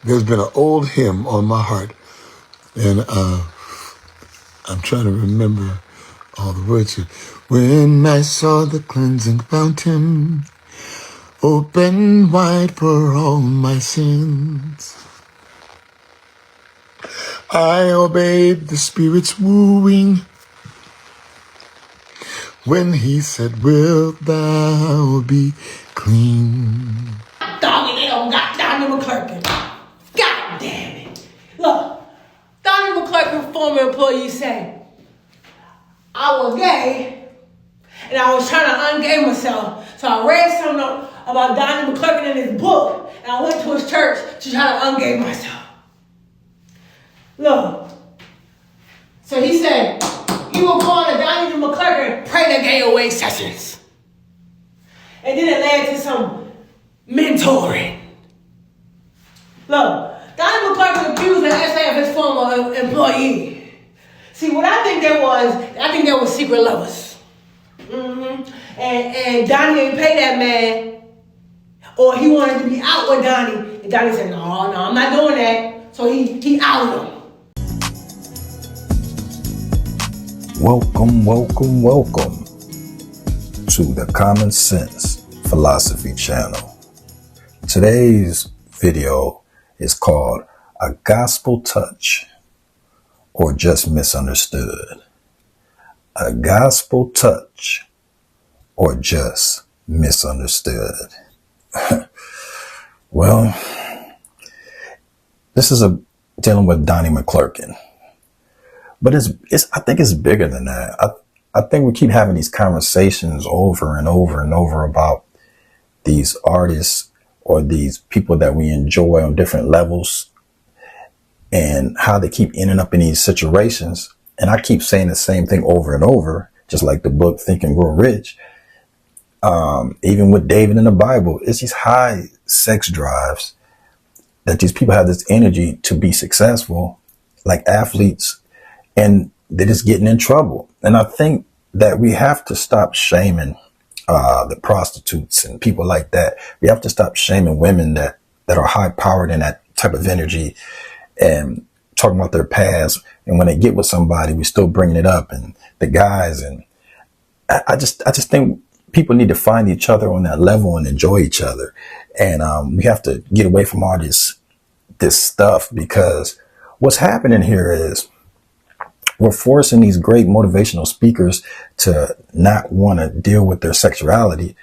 There's been an old hymn on my heart, and I'm trying to remember all the words here. When I saw the cleansing fountain open wide for all my sins, I obeyed the Spirit's wooing when he said, wilt thou be clean? Donnie, they don't got Donnie McClurkin. God damn it. Look, Donnie McClurkin, former employee, said, I was gay and I was trying to ungay myself. So I read something about Donnie McClurkin in his book and I went to his church to try to ungay myself. Look, so he said, he will go on to Donnie McClurkin pray the gay away sessions. And then it led to some mentoring. Look, Donnie McClurkin accused the SA of his former employee. See, what I think there was secret lovers. And Donnie ain't pay that man, or he wanted to be out with Donnie. And Donnie said, no, I'm not doing that. So he outed him. Welcome to the Common Sense Philosophy channel. Today's video is called A Gospel Touch or Just Misunderstood. A Gospel Touch or Just Misunderstood. Well, this is dealing with Donnie McClurkin. But I think it's bigger than that. I think we keep having these conversations over and over and over about these artists or these people that we enjoy on different levels and how they keep ending up in these situations. And I keep saying the same thing over and over, just like the book Think and Grow Rich. Even with David in the Bible, it's these high sex drives that these people have this energy to be successful, like athletes, and they're just getting in trouble. And I think that we have to stop shaming the prostitutes and people like that. We have to stop shaming women that are high powered in that type of energy and talking about their past. And when they get with somebody, we're still bringing it up, and the guys. And I just think people need to find each other on that level and enjoy each other. And we have to get away from all this stuff, because what's happening here is we're forcing these great motivational speakers to not want to deal with their sexuality.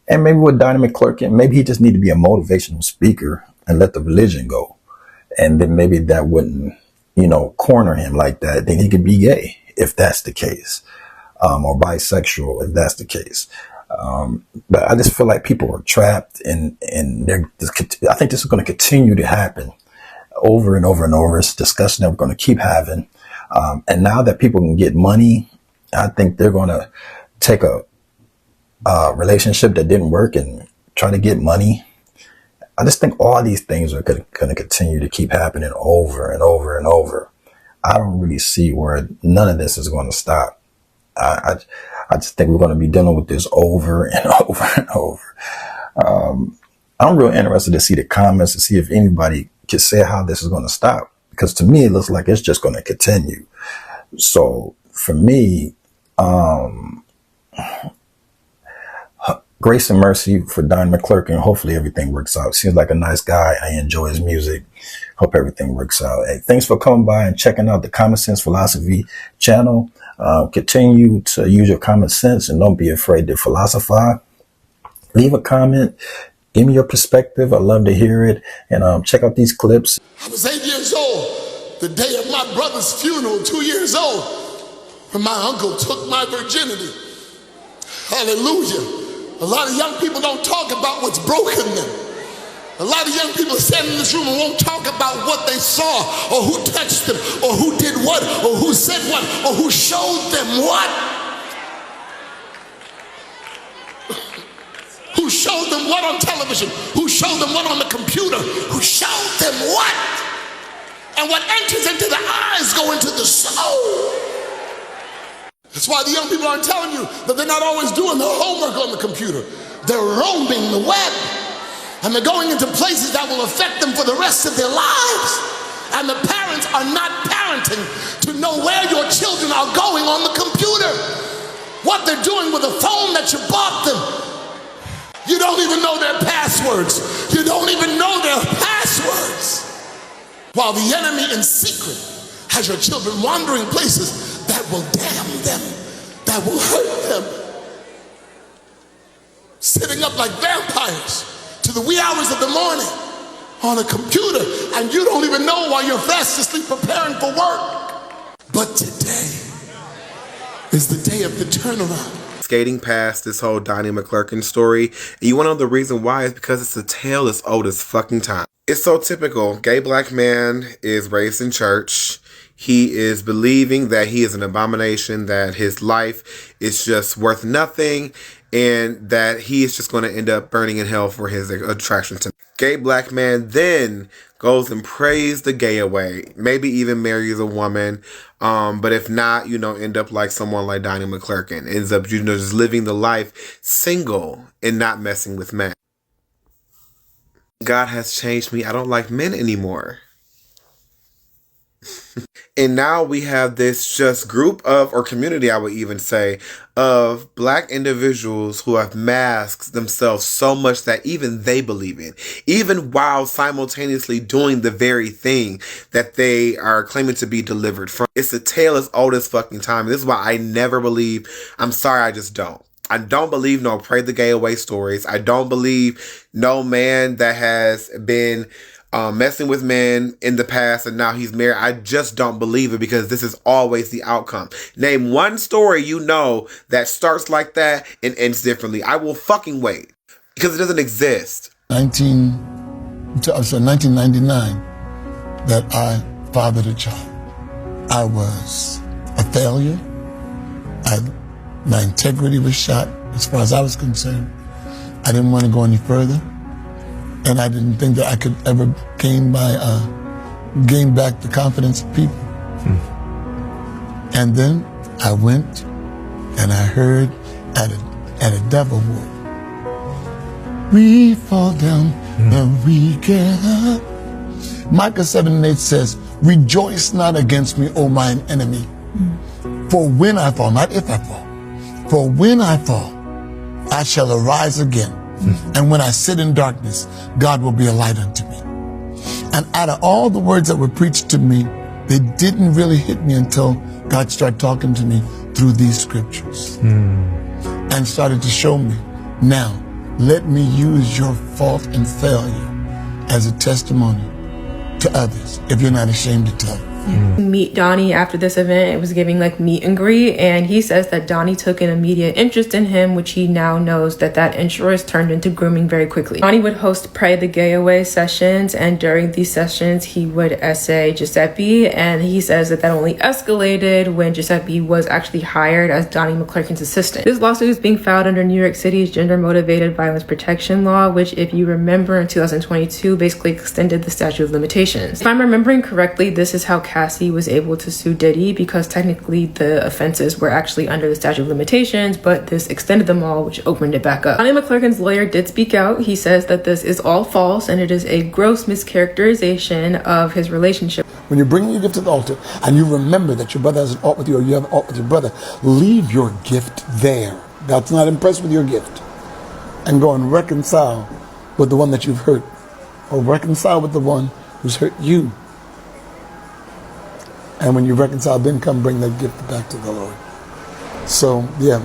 And maybe with Donnie McClurkin, maybe he just need to be a motivational speaker and let the religion go. And then maybe that wouldn't, corner him like that. Then he could be gay if that's the case, or bisexual if that's the case. But I just feel like people are trapped, and I think this is going to continue to happen over and over and over. It's a discussion that we're going to keep having. And now that people can get money, I think they're going to take a relationship that didn't work and try to get money. I just think all these things are going to continue to keep happening over and over and over. I don't really see where none of this is going to stop. I just think we're going to be dealing with this over and over and over. I'm real interested to see the comments to see if anybody can say how this is going to stop. Because to me, it looks like it's just going to continue. So for me, grace and mercy for Donnie McClurkin. Hopefully everything works out. Seems like a nice guy. I enjoy his music. Hope everything works out. Hey, thanks for coming by and checking out the Common Sense Philosophy channel. Continue to use your common sense and don't be afraid to philosophize. Leave a comment. Give me your perspective. I'd love to hear it. And check out these clips. I was 8 years old, the day of my brother's funeral, 2 years old, when my uncle took my virginity. Hallelujah. A lot of young people don't talk about what's broken them. A lot of young people stand in this room and won't talk about what they saw, or who touched them, or who did what, or who said what, or who showed them what. Who showed them what on television? Who showed them what on the computer? Who showed them what? And what enters into the eyes go into the soul. That's why the young people aren't telling you that they're not always doing their homework on the computer. They're roaming the web. And they're going into places that will affect them for the rest of their lives. And the parents are not parenting to know where your children are going on the computer, what they're doing with the phone that you bought them. You don't even know their passwords. You don't even know their passwords. While the enemy in secret has your children wandering places that will damn them, that will hurt them. Sitting up like vampires to the wee hours of the morning on a computer, and you don't even know while you're fast asleep preparing for work. But today is the day of the turnaround. Skating past this whole Donnie McClurkin story, and you want to know the reason why is because it's a tale that's old as fucking time. It's so typical. Gay black man is raised in church. He is believing that he is an abomination, that his life is just worth nothing, and that he is just going to end up burning in hell for his attraction to gay black man. Then goes and prays the gay away, maybe even marries a woman, but if not, end up like someone like Donnie McClurkin, ends up just living the life single and not messing with men. God has changed me. I don't like men anymore. And now we have this just group of, or community, I would even say, of black individuals who have masked themselves so much that even they believe in, even while simultaneously doing the very thing that they are claiming to be delivered from. It's a tale as old as fucking time. And this is why I never believe, I'm sorry, I just don't. I don't believe no pray the gay away stories. I don't believe no man that has been messing with men in the past and now he's married. I just don't believe it, because this is always the outcome. Name one story that starts like that and ends differently. I will fucking wait, because it doesn't exist. 1999 that I fathered a child. I was a failure. My integrity was shot as far as I was concerned. I didn't want to go any further. And I didn't think that I could ever gain back the confidence of people. And then I went and I heard at a devil walk, we fall down and we get up. Micah 7:8 says, rejoice not against me, O mine enemy. For when I fall, not if I fall, for when I fall, I shall arise again. And when I sit in darkness, God will be a light unto me. And out of all the words that were preached to me, they didn't really hit me until God started talking to me through these scriptures and started to show me, now let me use your fault and failure as a testimony to others, if you're not ashamed to tell it. Meet Donnie after this event. It was giving like meet and greet, and he says that Donnie took an immediate interest in him, which he now knows that interest turned into grooming very quickly. Donnie would host Pray the Gay Away sessions, and during these sessions he would essay Giuseppe, and he says that only escalated when Giuseppe was actually hired as Donnie McClurkin's assistant. This lawsuit is being filed under New York City's gender motivated violence protection law, which, if you remember, in 2022 basically extended the statute of limitations. If I'm remembering correctly, this is how Cassie was able to sue Diddy, because technically the offenses were actually under the statute of limitations, but this extended them all, which opened it back up. Donnie McClurkin's lawyer did speak out. He says that this is all false and it is a gross mischaracterization of his relationship. When you bring your gift to the altar and you remember that your brother has an ought with you, or you have an ought with your brother, leave your gift there. God's not impressed with your gift. And go and reconcile with the one that you've hurt, or reconcile with the one who's hurt you. And when you reconcile, then come bring that gift back to the Lord. So, yeah,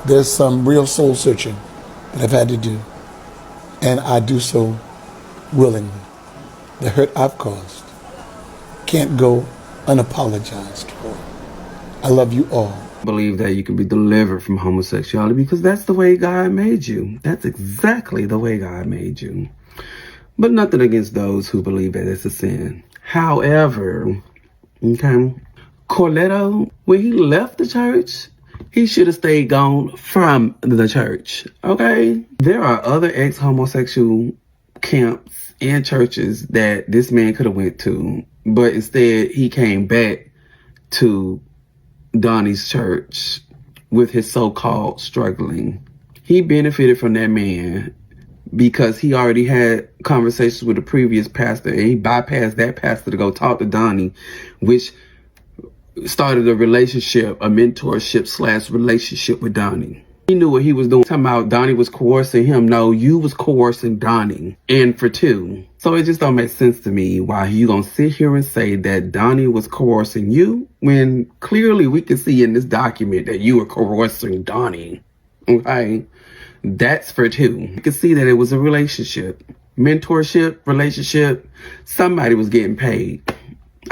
there's some real soul searching that I've had to do. And I do so willingly. The hurt I've caused can't go unapologized for. I love you all. I believe that you can be delivered from homosexuality because that's the way God made you. That's exactly the way God made you. But nothing against those who believe that it's a sin. However, okay, Corletto, when he left the church, he should have stayed gone from the church, okay? There are other ex-homosexual camps and churches that this man could have went to, but instead he came back to Donnie's church with his so-called struggling. He benefited from that man because he already had conversations with the previous pastor, and he bypassed that pastor to go talk to Donnie, which started a relationship, a mentorship / relationship with Donnie. He knew what he was doing. Talking about Donnie was coercing him. No, you was coercing Donnie. And for two. So it just don't make sense to me why you gonna sit here and say that Donnie was coercing you when clearly we can see in this document that you were coercing Donnie. Okay? That's for two. You can see that it was a relationship. Mentorship, relationship. Somebody was getting paid.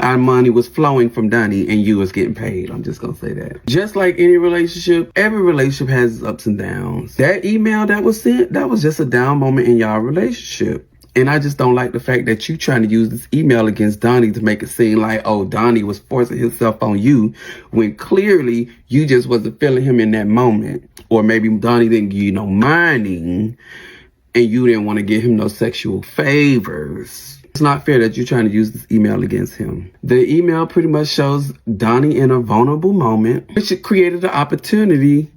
Our money was flowing from Donnie and you was getting paid. I'm just going to say that. Just like any relationship, every relationship has ups and downs. That email that was sent, that was just a down moment in y'all relationship. And I just don't like the fact that you trying to use this email against Donnie to make it seem like, oh, Donnie was forcing himself on you, when clearly you just wasn't feeling him in that moment. Or maybe Donnie didn't give you no money and you didn't want to give him no sexual favors. It's not fair that you're trying to use this email against him. The email pretty much shows Donnie in a vulnerable moment, which created the opportunity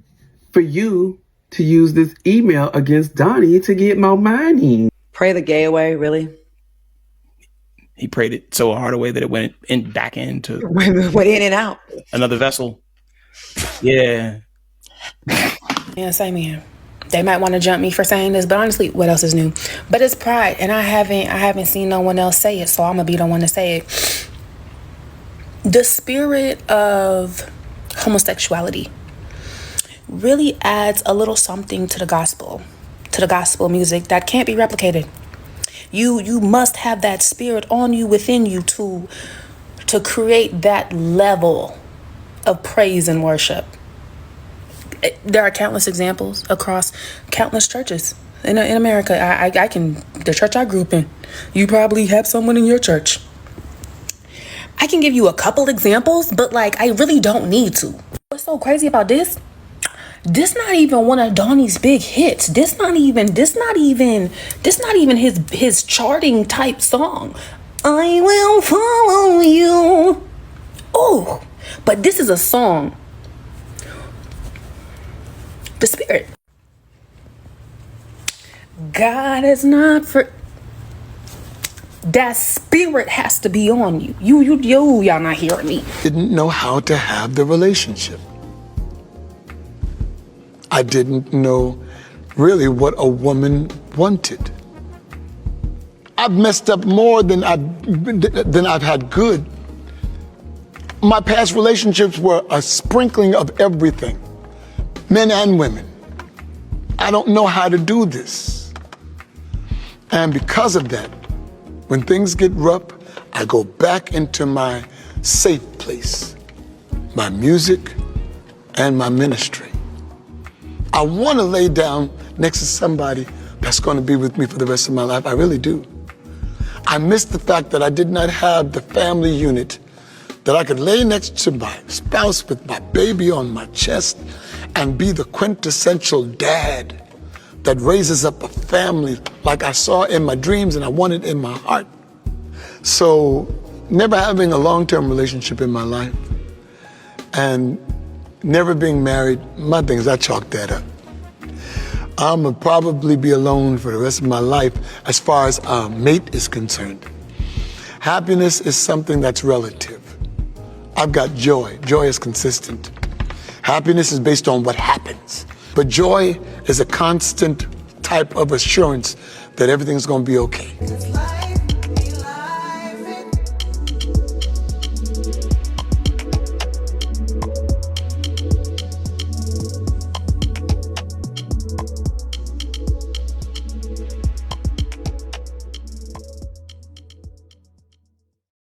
for you to use this email against Donnie to get more money. Pray the gay away, really? He prayed it so hard away that it went back into went in and out. Another vessel. Yeah. Yeah, same here. They might want to jump me for saying this, but honestly, what else is new? But it's pride, and I haven't seen no one else say it, so I'm gonna be the one to say it. The spirit of homosexuality really adds a little something to the gospel music that can't be replicated. You must have that spirit on you, within you, to create that level of praise and worship. There are countless examples across countless churches in America. The church I grew up in, you probably have someone in your church. I can give you a couple examples, but I really don't need to. What's so crazy about this? This not even one of Donnie's big hits. This not even his charting type song. I will follow you. Oh, but this is a song. The spirit. God is not for. That spirit has to be on you. Y'all not hearing me. Didn't know how to have the relationship. I didn't know really what a woman wanted. I've messed up more than I've had good. My past relationships were a sprinkling of everything. Men and women. I don't know how to do this. And because of that, when things get rough, I go back into my safe place, my music and my ministry. I want to lay down next to somebody that's going to be with me for the rest of my life. I really do. I miss the fact that I did not have the family unit that I could lay next to my spouse with my baby on my chest and be the quintessential dad that raises up a family like I saw in my dreams and I wanted in my heart. So never having a long-term relationship in my life and never being married, my thing is I chalked that up. I'm gonna probably be alone for the rest of my life as far as a mate is concerned. Happiness is something that's relative. I've got joy. Joy is consistent. Happiness is based on what happens. But joy is a constant type of assurance that everything's going to be okay.